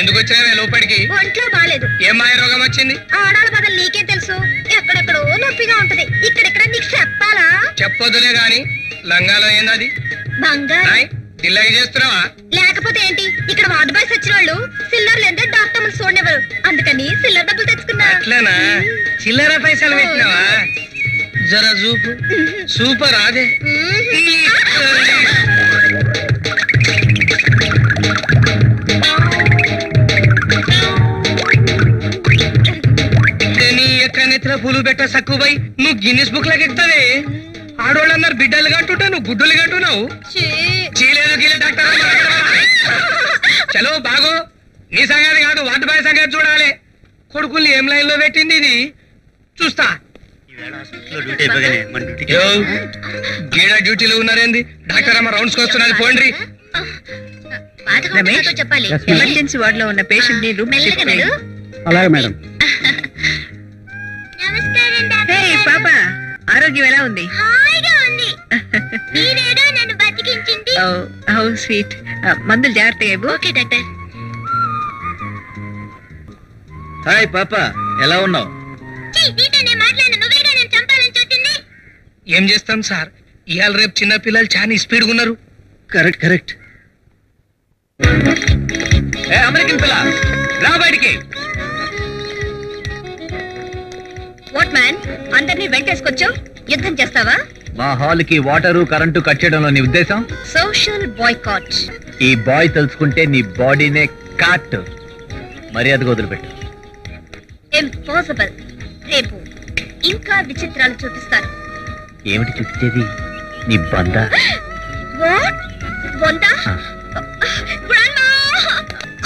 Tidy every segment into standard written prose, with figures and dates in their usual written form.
ఎందుకు వచ్చావే లోపలికి? ఒంట్లో బాలేదు. ఏం మాయ రోగం వచ్చింది? ఆడాల బదులు నీకే తెలుసు. ఎక్కడెక్కడో నొప్పిగా ఉంటది. ఇక్కడెక్కడ నీకు చెప్పాలా? చెప్పొద్దులే గాని లంగాలో ఏందది? బంగారు ఇలాగే చేస్తున్నావా? లేకపోతే ఏంటి? ఇక్కడ వార్డు బాయ్స్ వచ్చిన వాళ్ళు సిల్లర్ లేదా డాక్టర్లు చూడనివ్వరు. అందుకని సిల్లర్ డబ్బులు తెచ్చుకున్నా. అట్లనా? చిల్లర పైసలు పెట్టినావా? జర చూపు. సూపర్ అదే. నెత్తిన పూలు పెట్ట సక్కుపోయి నువ్వు గిన్నిస్ బుక్ లాగా ఎక్కుతావే. ఆడోళ్ళందరు బిడ్డలు కంటుంటా నువ్వు గుడ్డలు కంటున్నావు. చీలేదు గీలే డాక్టర్ చలో బాగో. నీ సంగతి కాదు వార్డు బాయ్ సంగతి చూడాలి. కొడుకుల్ని ఏం లైన్ లో పెట్టింది ఇది చూస్తా. గీడ డ్యూటీలో ఉన్నారేంది? డాక్టర్ అమ్మ రౌండ్స్ వస్తున్నది. పోండి. చెప్పాలి. ఎమర్జెన్సీ వార్డ్ లో ఉన్న పేషెంట్ ని రూమ్ అలాగే మేడం. పాప ఆరోగ్యం ఎలా ఉంది? How sweet. మందులు జాగ్రత్తగా. Okay doctor. హాయ్ పాప, ఎలా ఉన్నావు? ఏం చేస్తాం సార్, ఇవాళ రేపు చిన్న పిల్లలు చాలా స్పీడ్ ఉన్నారు. Correct correct. అమెరికన్ పిల్ల రా బయటికి. వాట్ మ్యాన్, అందరినీ వెంటేసుకొచ్చావు. యుద్ధం చేస్తావా? మా హాల్ కి వాటరు కరెంటు కట్ చేయడంలో నీ ఉద్దేశం? Social boycott. ఈ బాయ్ తెలుసుకుంటే నీ బాడీనే కాట్. మర్యాదగా వదిలిపెట్టు. ఇంపాసిబుల్. రేపు ఇంకా విచిత్రాలు చూపిస్తాను. ఏమిటి చూపించేది? నీ బంద.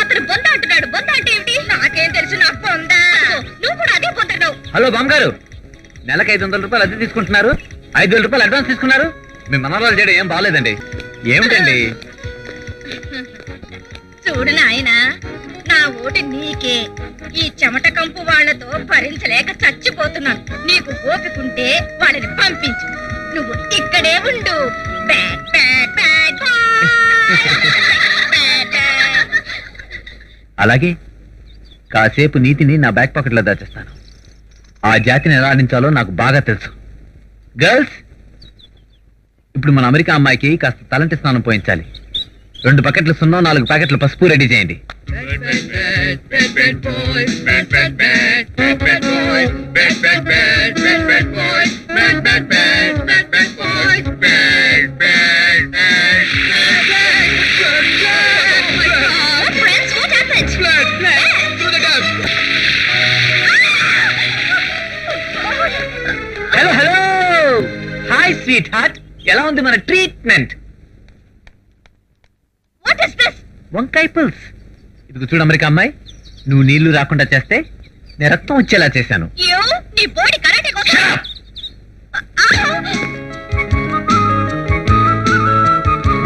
అతను బొంద అంటున్నాడు. బొంద అంటే ఏమిటి? నాకేం తెలుసు. నాకు బొంద. నువ్వు కూడా అదే పొందన్నావు. హలో బామ్మగారు, నెలకు 500 రూపాయలు అద్దె తీసుకుంటున్నారు, 5,000 రూపాయలు అడ్వాన్స్ తీసుకున్నారు. మీ మనవరాలు చేయడం ఏం బాగాలేదండి. ఏమిటండి? చూడు నాయన, నా ఓటు నీకే. ఈ చెమట కంపు వాళ్లతో భరించలేక చచ్చిపోతున్నాను. నీకు ఓపికంటే వాళ్ళని పంపించు. నువ్వు ఇక్కడే ఉండు. అలాగే కాసేపు నీతిని నా బ్యాక్ పాకెట్లో దాచేస్తాను. ఆ జాతిని ఎలా ఆడించాలో నాకు బాగా తెలుసు. గర్ల్స్, ఇప్పుడు మన అమెరికా అమ్మాయికి కాస్త తలంటి స్నానం పోయించాలి. 2 బకెట్లు సున్నం, 4 ప్యాకెట్లు పసుపు రెడీ చేయండి. Hello hello, hi sweet heart, ఎలా ఉంది మన ట్రీట్మెంట్? వంకాయ పుల్స్. ఇదిగో చూడు అమెరికా అమ్మాయి, నువ్వు నీళ్లు రాకుండా చేస్తే నేను రక్తం వచ్చేలా చేశాను.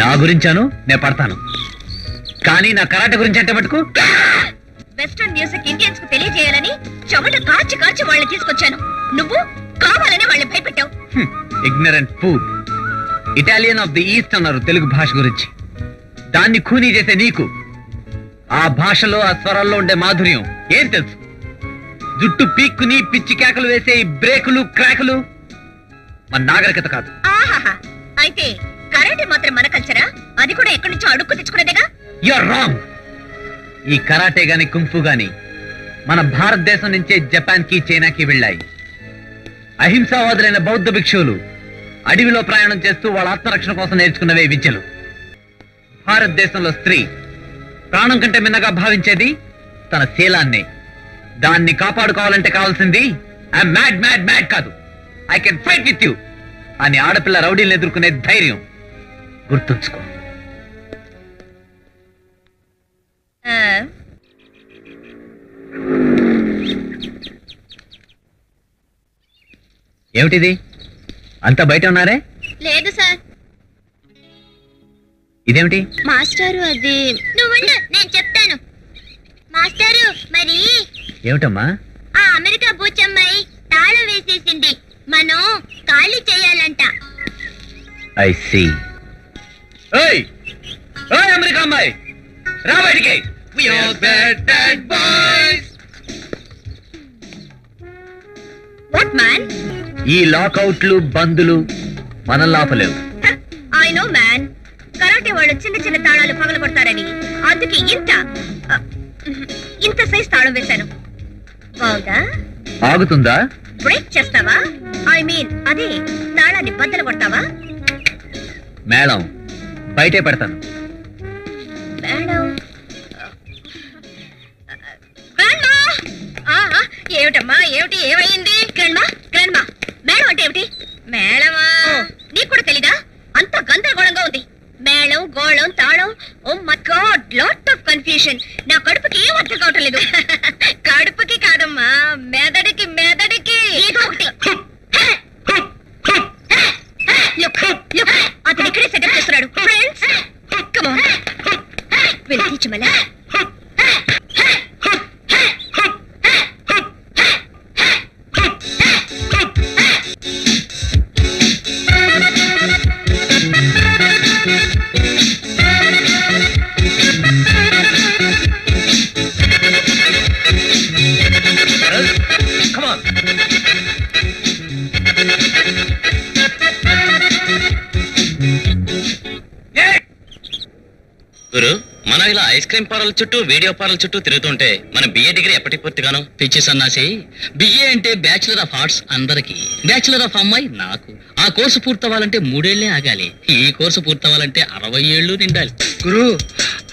నా గురించాను నేను పడతాను, కానీ నా కరాటే గురించి అంటే మటుకు. వెస్టర్న్ మ్యూజిక్ ఇండియన్స్ కు తెలియజేయాలని చెమట కార్చి కార్చి వాళ్ళని తీసుకొచ్చాను. నువ్వు కావాలని వాళ్ళని భయపెట్టావు. Ignorant fool. Italian of the east అన్నారు తెలుగు భాష గురించి. దాన్ని ఖూనీ చేసే నీకు ఆ భాషలో ఆ స్వరాల్లో ఉండే మాధుర్యం ఏం తెలుసు? జుట్టు పీక్కుని పిచ్చి కేకలు వేసే ఈ బ్రేకులు క్రాకులు మన నాగరికత కాదు. ఆహాహా, అయితే కరాటే మాత్రం మన కల్చరా? అది కూడా ఎక్కడి నుంచో అడుక్కు తెచ్చుకునేదేగా. You are wrong. ఈ కరాటే గాని కుంఫు గాని మన భారతదేశం నుంచే జపాన్ కి చైనాకి వెళ్ళాయి. అహింసావాదులైన బౌద్ధ భిక్షువులు అడవిలో ప్రయాణం చేస్తూ వాళ్ళ ఆత్మరక్షణ కోసం నేర్చుకున్నవే విద్యలు. భారతదేశంలో స్త్రీ ప్రాణం కంటే మిన్నగా భావించేది తన శీలాన్నే. దాన్ని కాపాడుకోవాలంటే కావాల్సింది ఐ మ్యాడ్ మ్యాడ్ మ్యాడ్ కాదు, I can fight with you అని ఆడపిల్ల రౌడీలను ఎదుర్కొనే ధైర్యం గుర్తుంచుకో. ఏమిటిది? అంతా బయట ఉన్నారే? లేదు సార్. ఇదేమిటి? మాస్టారు అది. నువ్వుండు, నేను చెప్తాను. మాస్టారు మరి ఏమిటమ్మా? ఆ అమెరికా బూచమ్మాయి తాళం వేసేసింది. మనం ఖాళీ చేయాలంట. I see. ఓయ్ ఓయ్ అమెరికా అమ్మాయి, రా బయటికి. We are bad boys. What man? ఈ లాకౌట్లు బందులు మనల్ని ఆపలేవు. I know man. కరాటే వాళ్ళు చిన్న చిన్న తాళాలు పగల కొడతారని అందుకే ఇంత సైజ్ తాళం వేశాను. బాగుందా? ఆగుతుందా? బ్రేక్ చేస్తావా? ఐ మీన్ అదే తాళాన్ని బద్దలు కొడతావా? మేడం బయటే పెడతాను. మేడం ఏమిటమ్మా? ఏమిటి? ఏమైంది? గ్రాండ్మా మేడం అంటే ఏమిటి? మేడమా? నీకు కూడా తెలీదా? అంత గందరగోళంగా ఉంది. మేళం గోళం తాళం. Oh my god, lot of confusion. నా కడుపుకి ఏం అర్థం కావటం లేదు. కడుపుకి కాదమ్మా, మెదడికి ఏదో ఒకటి. అతను ఇక్కడే సెటప్ చేస్తున్నాడు. Friends come on, will teach మళ్ళా. గురు, మనం ఇలా ఐస్ క్రీమ్ పార్లర్ చుట్టూ వీడియో పార్లర్ చుట్టూ తిరుగుతుంటే మన బిఏ డిగ్రీ ఎప్పటికి పూర్తిగాను? పిచ్చి సన్నాసి, బిఏ అంటే బ్యాచులర్ ఆఫ్ ఆర్ట్స్ అందరికి, బ్యాచులర్ ఆఫ్ అమ్మాయి నాకు. ఆ కోర్సు పూర్తవ్వాలంటే 3 ఏళ్లే ఆగాలి. ఈ కోర్సు పూర్తవ్వాలంటే 60 ఏళ్ళు నిండాలి. గురు,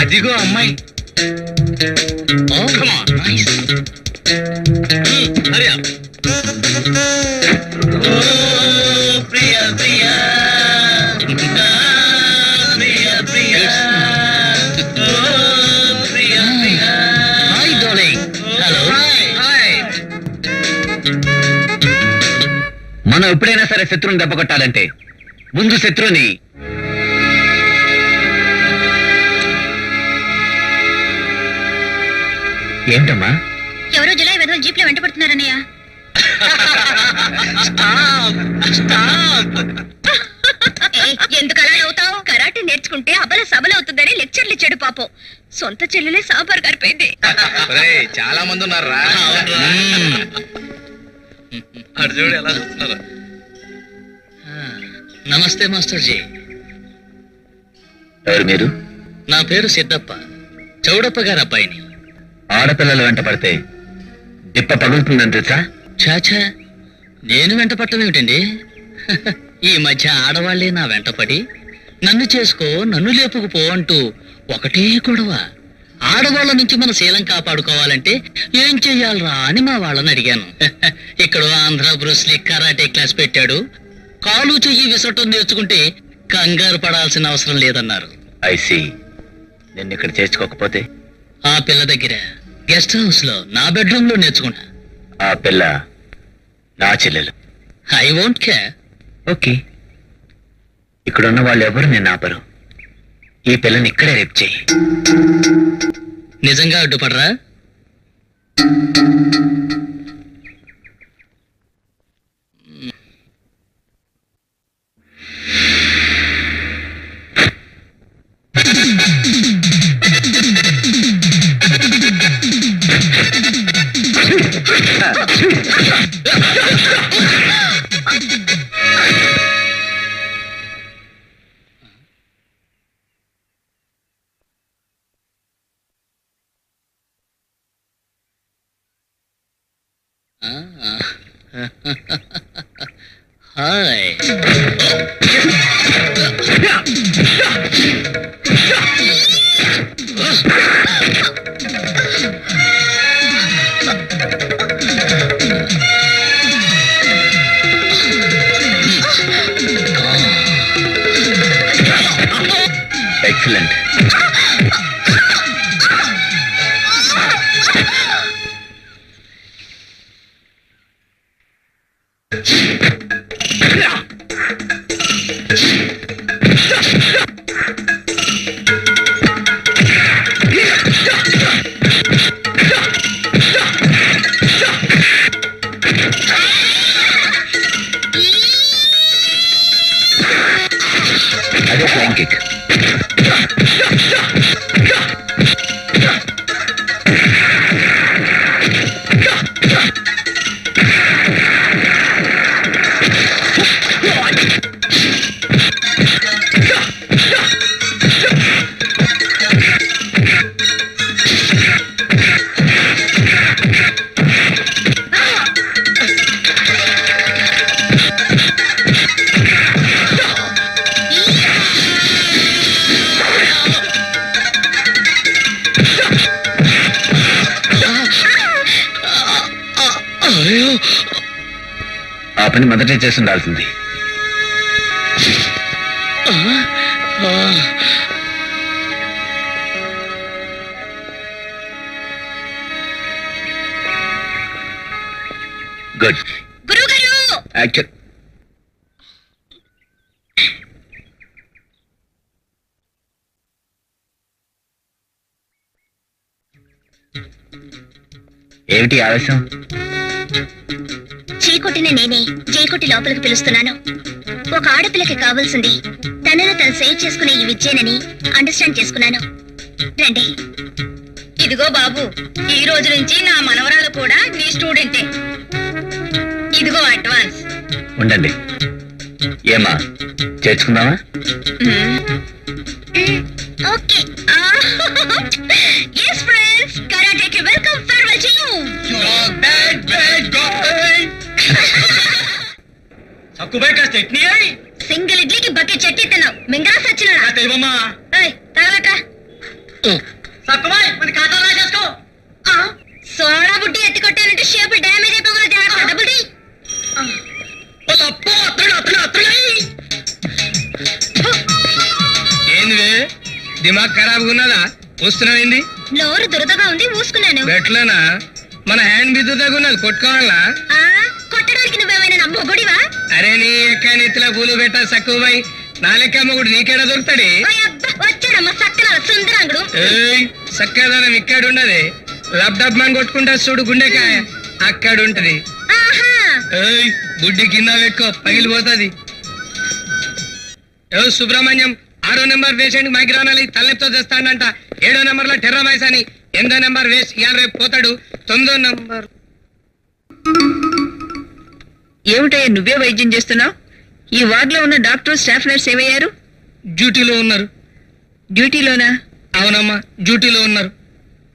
అదిగో అమ్మాయి. Oh, come on, nice. Hurry up. Oh, Priya, Priya. Priya, Priya. Oh, Priya, Priya. Hi, darling. Hello. Hi. మనం ఎప్పుడైనా సరే శత్రువుని దెబ్బ కొట్టాలంటే ముందు శత్రువుని ఏంటమ్మా? ఎవరో జులై వెధవలు జీప్ లో వెంట పడుతున్నారన్నయ్య. ఎందుకు అలా అవుతావు? కరాటే నేర్చుకుంటే అబల సబలవుతుందని లెక్చర్లు ఇచ్చాడు పాపం. సొంత చెల్లెలే సాంబార్ గారిపోయింది. చాలా మంది ఉన్నారా? అటు చూడు ఎలా చూస్తున్నారు. నమస్తే మాస్టర్ జీ. ఎవరు మీరు? నా పేరు సిద్ధప్ప, చౌడప్ప గారి అబ్బాయిని. ఆడపిల్లలు వెంట పడితే డిప్ప పగులుతుందని తెలుసా? చాచా, నేను వెంట పట్టమేమిటండి? ఈ మధ్య ఆడవాళ్లే నా వెంటపడి నన్ను చేసుకో, నన్ను లేపుకుపో అంటూ ఒకటే గొడవ. ఆడవాళ్ళ నుంచి మన శీలం కాపాడుకోవాలంటే ఏం చెయ్యాలరా అని మా వాళ్ళని అడిగాను. ఇక్కడ ఆంధ్ర బ్రూస్లీ కరాటే క్లాస్ పెట్టాడు. కాలు చెయ్యి విసటం నేర్చుకుంటే కంగారు పడాల్సిన అవసరం లేదన్నారు. ఐసి, నిన్ను ఇక్కడ చేర్చుకోకపోతే? ఆ పిల్ల దగ్గర గెస్ట్ హౌస్ లో నా బెడ్రూమ్ లో నేర్చుకున్నా. ఆ పిల్ల నా చెల్లెలు. I won't care. ఓకే, ఇక్కడున్న వాళ్ళు ఎవరు నేను ఆపరు. ఈ పిల్లని ఇక్కడే రేపు చెయ్యి. నిజంగా అడ్డుపడరా? హాయ్. ఎక్సలెంట్. పని మొదటే చేసి ఉండాల్సింది. గుడ్. గురుగారు యాక్చువల్ ఏమిటి ఆలస్యం? చీకొట్టిన నేనే జైకొట్టి లోపలికి పిలుస్తున్నాను. ఒక ఆడపిల్లకి కావాల్సింది తనను తను సేవ్ చేసుకునే ఈ విద్యేనని అండర్స్టాండ్ చేసుకున్నాను. రండి. ఇదిగో బాబు, ఈ రోజు నుంచి నా మనవరాలు కూడా నీ స్టూడెంటే. ఇదిగో అడ్వాన్స్. ఉండండి. ఏమా చేర్చుకుందామా? ఓకే. yes friends, karateకి welcome, farewell to you. Sakkubai కాస్త చట్నీ అయి సింగిల్ ఇడ్లీకి బకెట్ చట్నీ తిన్నావు. మింగరా సచ్చినాడా? తెలవమ్మా. ఏయ్ తగలట. సక్కుబాయ్ మన ఖాతా రాసేసుకో. సోడా బుడ్డి ఎత్తి కొట్టానంటే షేప్ డ్యామేజ్ అయిపోకుండా జాగ్రత్త. Double tea. ఏంది దిమాగ్ ఖరాబ్ ఉన్నదా? వస్తున్నావేంది? నోరు దురదగా ఉంది, ఊసుకున్నాను. ఎట్లనా? మన హ్యాండ్ బిద్దు తగున్నది, కొట్టుకోవాలా? కొట్టడానికి నువ్వేమైనా నా మొగుడివా? అరే నీ ఎక్క నెత్తిలో పూలు పెట్టా సక్కుబాయ్. నా లెక్క మొగుడు నీకేడా దొరుకుతాడే? వచ్చాడమ్మా సక్కన సుందరాంగుడు. ఏయ్ సక్కదనం ఇక్కడున్నది. లబ్ డబ్ మని కొట్టుకుంటా చూడు గుండెకాయ అక్కడుంటది. ఏయ్ బుడ్డి కింద పెట్టుకో, పగిలిపోతుంది. ఏ సుబ్రహ్మణ్యం 6వ నెంబర్ పేషెంట్ మైగ్రానాలి తలెప్తో చేస్తాడంట. 7వ నెంబర్ లో టెర్రమైస్ అని. 8వ నెంబర్ వేస్ట్ ఇవాళ రేపు పోతాడు. 9వ నెంబర్. ఏమిటయ్యా నువ్వే వైద్యం చేస్తున్నావు? ఈ వార్డులో ఉన్న డాక్టర్ స్టాఫ్ నర్స్ ఏమయ్యారు? డ్యూటీలో ఉన్నారు. డ్యూటీలోనా? అవునమ్మా, డ్యూటీలో ఉన్నారు.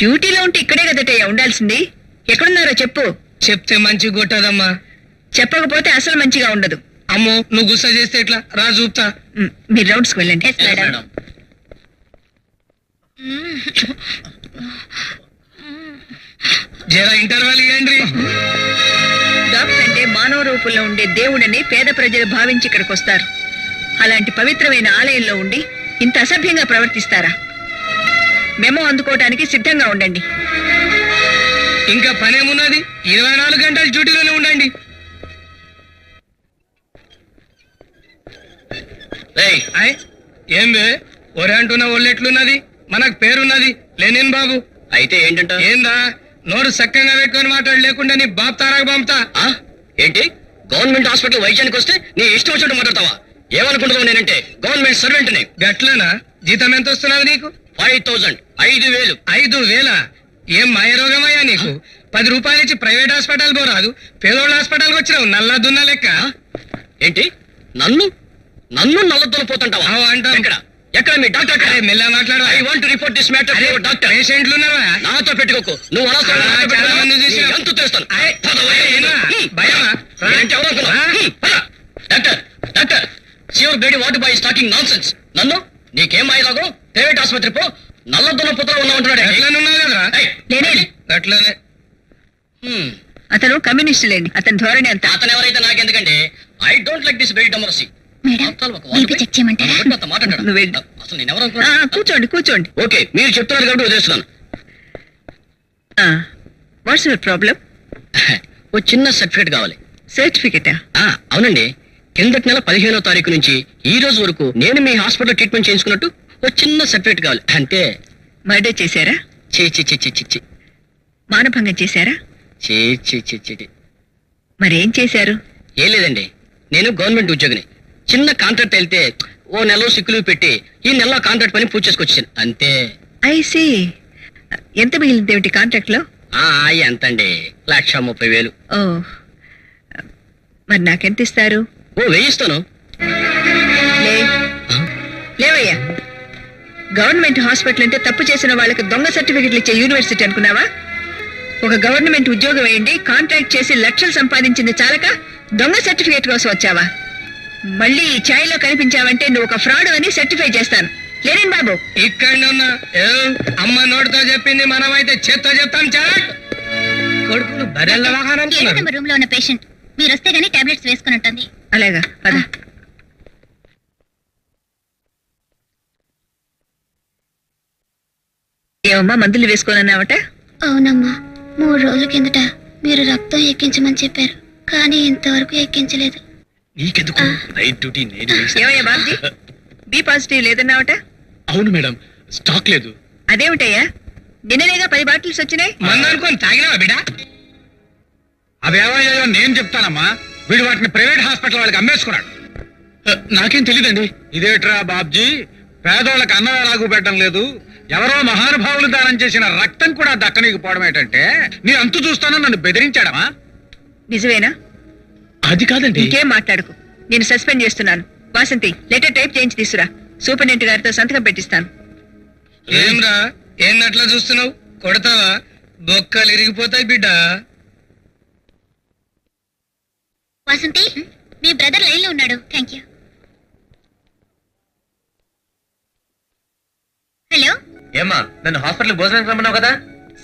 డ్యూటీలో ఉంటే ఇక్కడే కదటయ్యా ఉండాల్సింది. ఎక్కడున్నారో చెప్పు. చెప్తే మంచి కొట్టదమ్మా. చెప్పకపోతే అసలు మంచిగా ఉండదు. అమ్మో నువ్వు గుస్సా చేస్తే ఎట్లా? రా చూపుతా. మీరు రౌండ్స్కి వెళ్ళండి. జరా ఇంటర్వెల్ ఇవ్వండి. డాక్టర్ అంటే మానవ రూపంలో ఉండే దేవుడని పేద ప్రజలు భావించి ఇక్కడికి వస్తారు. అలాంటి పవిత్రమైన ఆలయంలో ఉండి ఇంత అసభ్యంగా ప్రవర్తిస్తారా? మెమో అందుకోవడానికి సిద్ధంగా ఉండండి. ఇంకా పనేమున్నది? 24 గంటలు డ్యూటీలోనే ఉండండి. ఏం బే ఒరే అంటున్నా ఒళ్ళెట్లున్నది? మనకు పేరున్నది లెనిన్ బాబు. అయితే ఏంటంట? ఏందా నోరు సక్కంగా పెట్టుకొని మాట్లాడు, లేకుండా నీ బాబు తారాకు పంపుతా. ఏంటి గవర్నమెంట్ హాస్పిటల్ వైద్యానికి వస్తే నీ ఇష్టం వచ్చినట్టు మాట్లాడతావా? ఏమనుకుంటున్నావు? నేనంటే గవర్నమెంట్ సర్వెంట్ ని. గట్లనా? జీతం ఎంత వస్తున్నది నీకు? 5000. 5000. 5000? ఏం మాయ రోగమయ్యా నీకు? 10 రూపాయలు ఇచ్చి ప్రైవేట్ హాస్పిటల్ పోరాదు? పేదోళ్ళ హాస్పిటల్కి వచ్చినావు నల్లా దున్న లెక్క. ఏంటి నన్ను నల్లతో పోతుంటావా? అంటాం. ఎక్కడ మీ డాక్టర్? మెల్ల మాట్లాడు. I want to report this matter to doctor. పేషెంట్లు ఉన్నావా? నాతో పెట్టుకోకు. నువ్వు చాలా మంది చూసినా. ఎంత చేస్తాను. భయమా? Doctor doctor sure Bedi what by talking non sense. నన్ను నీకేం మాయలాగో ప్రైవేట్ ఆసుపత్రి పో. నల్లదొన్న పుత్ర ఉన్నా ఉంటున్నాడు. ఎట్లనున్నావు కదరా? అట్లనే. అతను కమ్యూనిస్ట్ లేని అతని ధోరణి అంత. అతను ఎవరైతే నాకెందుకండి? I don't like this very democracy. నువ్వు వెళ్ళు. అసలు నేను ఎవరు? కూర్చోండి కూర్చోండి. ఓకే మీరు చెప్తున్నారు కాబట్టి వదిలేస్తున్నాను. What's your problem? ఓ చిన్న సర్టిఫికేట్ కావాలి. సర్టిఫికేటా? అవునండి. కిందటి నెల 15వ తారీఖు నుంచి ఈ రోజు వరకు నేను మీ హాస్పిటల్ ట్రీట్మెంట్ చేయించుకున్నట్టు ఓ చిన్న సర్టిఫికేట్ కావాలి అంతే. మర్డర్ చేశారా? చీ. మానభంగం చేశారా? చీ. మరేం చేశారు? ఏం లేదండి, నేను గవర్నమెంట్ ఉద్యోగిని. చిన్న కాంట్రాక్ట్ వెళ్తే ఓ నెలలో సిక్కులు పెట్టి ఈ నెలలో కాంట్రాక్ట్ పని పూర్తి చేసుకొచ్చాను అంతే. ఐసి. ఎంత మిగిలింది ఏమిటి కాంట్రాక్ట్ లో? ఎంతండి? 1,30,000. ఓ, మరి నాకెంత ఇస్తారు? ఓ 1000 ఇస్తాను. లేవయ్యా, గవర్నమెంట్ హాస్పిటల్ అంటే తప్పు చేసిన వాళ్ళకి దొంగ సర్టిఫికెట్లు ఇచ్చే యూనివర్సిటీ అనుకున్నావా? ఒక గవర్నమెంట్ ఉద్యోగం వేయండి, కాంట్రాక్ట్ చేసి లక్షలు సంపాదించింది చాలక దొంగ సర్టిఫికేట్ కోసం వచ్చావా? మళ్ళీ ఈ ఛాయలో కనిపించావంటే నువ్వు ఒక ఫ్రాడ్ అని సర్టిఫై చేస్తాను. లేనేం బాబు? ఇక్కడ ఉన్నా అమ్మ నోటితో చెప్పింది, మనమైతే చేత్తో చెప్తాం. చాట్ కొడుకులు బరెల్ల వాహనం. రూమ్ లో ఉన్న పేషెంట్ మీరు వస్తే గానీ టాబ్లెట్స్ వేసుకున్నట్టుంది. అలాగా పద. ఏమమ్మా మందులు వేసుకోనన్నావట? అవునమ్మా, 3 రోజుల కిందట మీరు రక్తం ఎక్కించమని చెప్పారు, కానీ ఇంతవరకు ఎక్కించలేదు. నీకెందుకు? నైట్ డ్యూటీ నేను చేస్తా. ఏమయ్యా బాబ్జీ, బి పాజిటివ్ లేదన్నావట? అవును మేడం, స్టాక్ లేదు. అదేమిటయ్యా, నిన్ననేగా 10 బాటిల్స్ వచ్చినాయి. మందు అనుకొని తాగినావా బిడ్డ? అవేవో నేను చెప్తానమ్మా, వీడు వాటిని ప్రైవేట్ హాస్పిటల్ వాళ్ళకి అమ్మేసుకున్నాడు. నాకేం తెలీదండి. ఇదేట్రా బాబ్జీ, పేదోళ్ళకి అన్నం ఎలాగూ పెట్టడం లేదు, ఎవరో మహానుభావులు దానం చేసిన రక్తం కూడా దక్కనీకపోవడం ఏంటంటే నీ అంతు చూస్తానని నన్ను బెదిరించాడమా? నిజమేనా? అది కాదండి. ఇంకేం మాట్లాడుకు, నేను సస్పెండ్ చేస్తున్నాను. వాసంతి, లెటర్ టైప్ చేయించి తీసురా, సూపరింటెండెంట్ గారితో సంతకం పెట్టిస్తాను. ఏంరా ఏందట్లా చూస్తున్నావు? కొడతావా? బొక్కలు ఇరిగిపోతాయి బిడ్డ. వాసంతి, మీ బ్రదర్ లైన్ లో ఉన్నాడు. Thank you. హలో, ఏమ్మా, నన్ను హాస్పిటల్ భోజనానికి రమ్మన్నావు కదా?